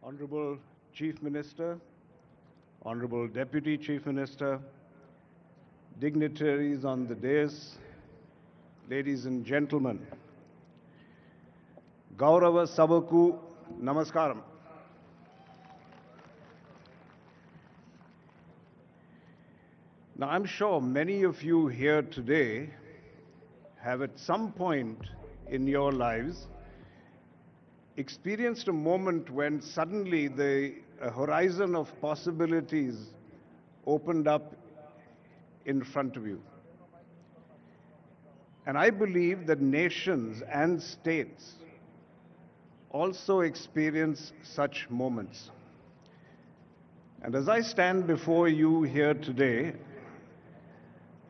Honorable Chief Minister, Honorable Deputy Chief Minister, dignitaries on the dais, ladies and gentlemen, Gaurava Sabaku Namaskaram. Now, I'm sure many of you here today have at some point in your lives experienced a moment when suddenly the horizon of possibilities opened up in front of you. And I believe that nations and states also experience such moments. And as I stand before you here today,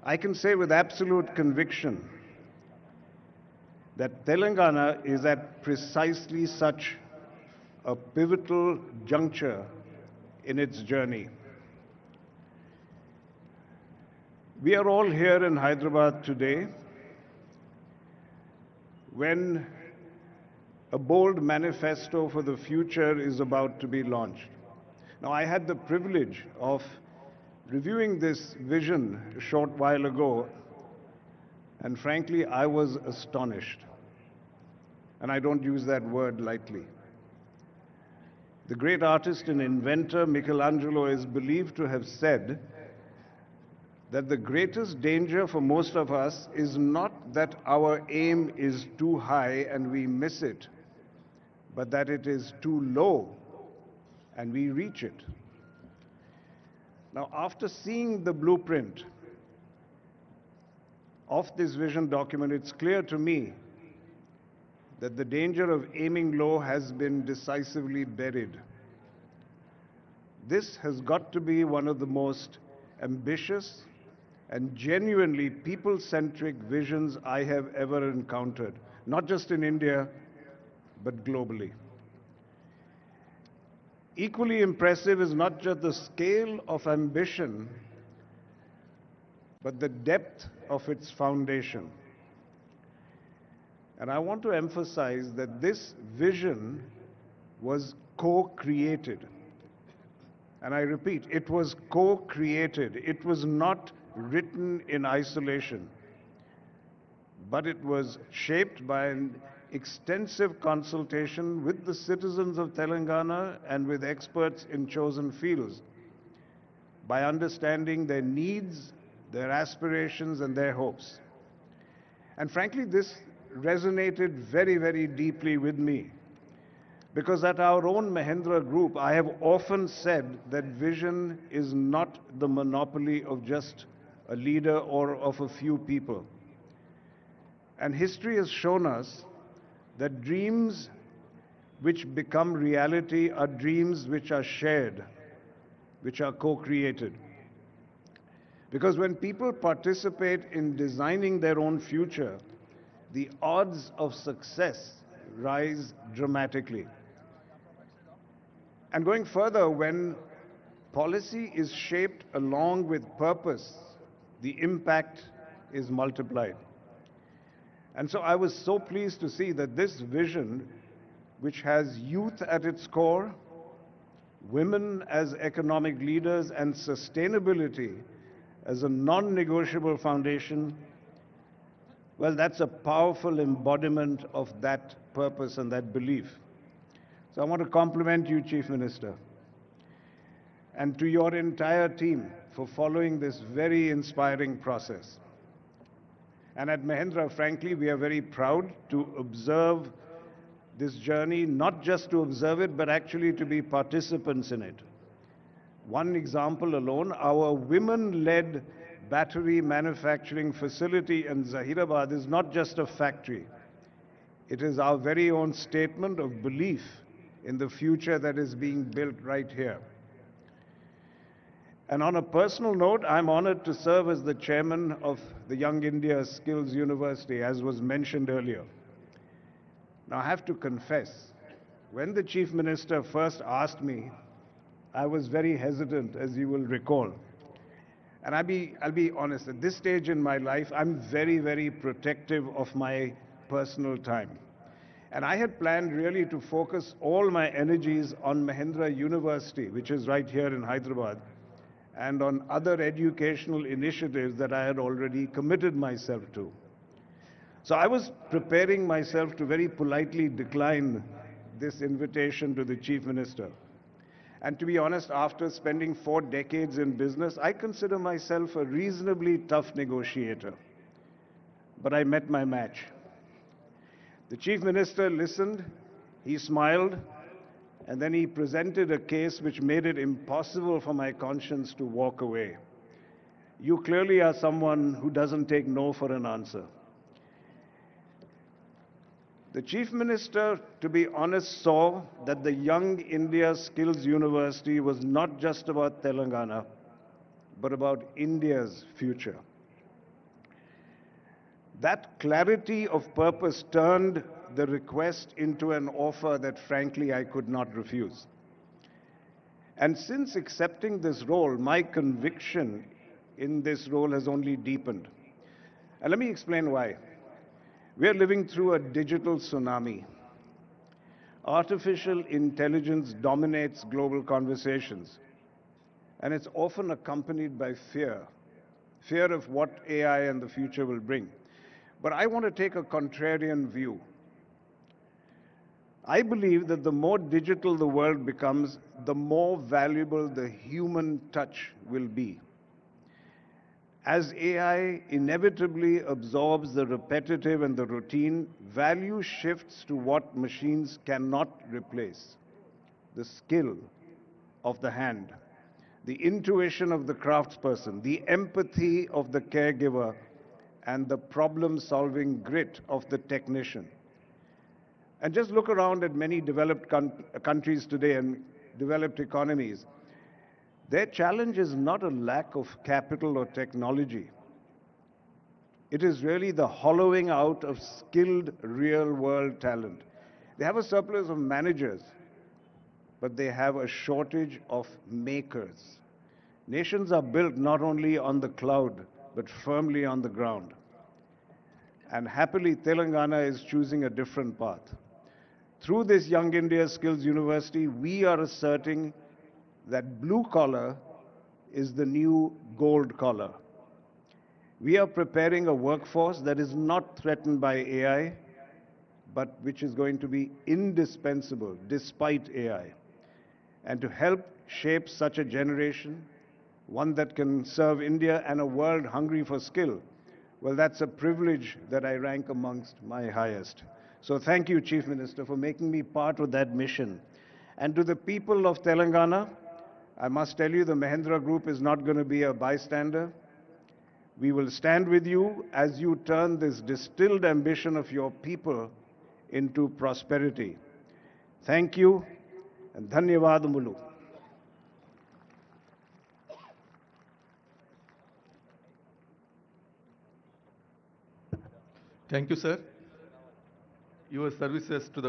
I can say with absolute conviction that Telangana is at precisely such a pivotal juncture in its journey. We are all here in Hyderabad today when a bold manifesto for the future is about to be launched. Now, I had the privilege of reviewing this vision a short while ago, and frankly, I was astonished. And I don't use that word lightly. The great artist and inventor Michelangelo is believed to have said that the greatest danger for most of us is not that our aim is too high and we miss it, but that it is too low and we reach it. Now, after seeing the blueprint of this vision document, it's clear to me that the danger of aiming low has been decisively buried. This has got to be one of the most ambitious and genuinely people-centric visions I have ever encountered, not just in India, but globally. Equally impressive is not just the scale of ambition, but the depth of its foundation. And I want to emphasize that this vision was co-created. And I repeat, it was co-created. It was not written in isolation, but it was shaped by an extensive consultation with the citizens of Telangana and with experts in chosen fields, by understanding their needs, their aspirations, and their hopes. And frankly, this resonated very, very deeply with me, because at our own Mahindra group, I have often said that vision is not the monopoly of just a leader or of a few people. And history has shown us that dreams which become reality are dreams which are shared, which are co-created. Because when people participate in designing their own future, the odds of success rise dramatically. And going further, when policy is shaped along with purpose, the impact is multiplied. And so I was so pleased to see that this vision, which has youth at its core, women as economic leaders, and sustainability as a non-negotiable foundation, well, that's a powerful embodiment of that purpose and that belief. So I want to compliment you, Chief Minister, and to your entire team for following this very inspiring process. And at Mahindra, frankly, we are very proud to observe this journey, not just to observe it, but actually to be participants in it. One example alone, our women-led battery manufacturing facility in Zahirabad is not just a factory. It is our very own statement of belief in the future that is being built right here. And on a personal note, I'm honored to serve as the chairman of the Young India Skills University, as was mentioned earlier. Now, I have to confess, when the Chief Minister first asked me, I was very hesitant, as you will recall. And I'll be honest, at this stage in my life, I'm very, very protective of my personal time. And I had planned really to focus all my energies on Mahindra University, which is right here in Hyderabad, and on other educational initiatives that I had already committed myself to. So I was preparing myself to very politely decline this invitation to the Chief Minister. And to be honest, after spending 4 decades in business, I consider myself a reasonably tough negotiator. But I met my match. The Chief Minister listened, he smiled, and then he presented a case which made it impossible for my conscience to walk away. You clearly are someone who doesn't take no for an answer. The Chief Minister, to be honest, saw that the Young India Skills University was not just about Telangana, but about India's future. That clarity of purpose turned the request into an offer that, frankly, I could not refuse. And since accepting this role, my conviction in this role has only deepened. And let me explain why. We are living through a digital tsunami. Artificial intelligence dominates global conversations, and it's often accompanied by fear of what AI and the future will bring. But I want to take a contrarian view. I believe that the more digital the world becomes, the more valuable the human touch will be. As AI inevitably absorbs the repetitive and the routine, value shifts to what machines cannot replace: the skill of the hand, the intuition of the craftsperson, the empathy of the caregiver, and the problem-solving grit of the technician. And just look around at many developed countries today and developed economies. Their challenge is not a lack of capital or technology. It is really the hollowing out of skilled real-world talent. They have a surplus of managers, but they have a shortage of makers. Nations are built not only on the cloud, but firmly on the ground. And happily, Telangana is choosing a different path. Through this Young India Skills University, we are asserting that blue collar is the new gold collar. We are preparing a workforce that is not threatened by AI, but which is going to be indispensable despite AI. And to help shape such a generation, one that can serve India and a world hungry for skill, well, that's a privilege that I rank amongst my highest. So thank you, Chief Minister, for making me part of that mission. And to the people of Telangana, I must tell you, the Mahindra Group is not going to be a bystander. We will stand with you as you turn this distilled ambition of your people into prosperity. Thank you, and dhanyavadamulu. Thank you, sir. Your services to the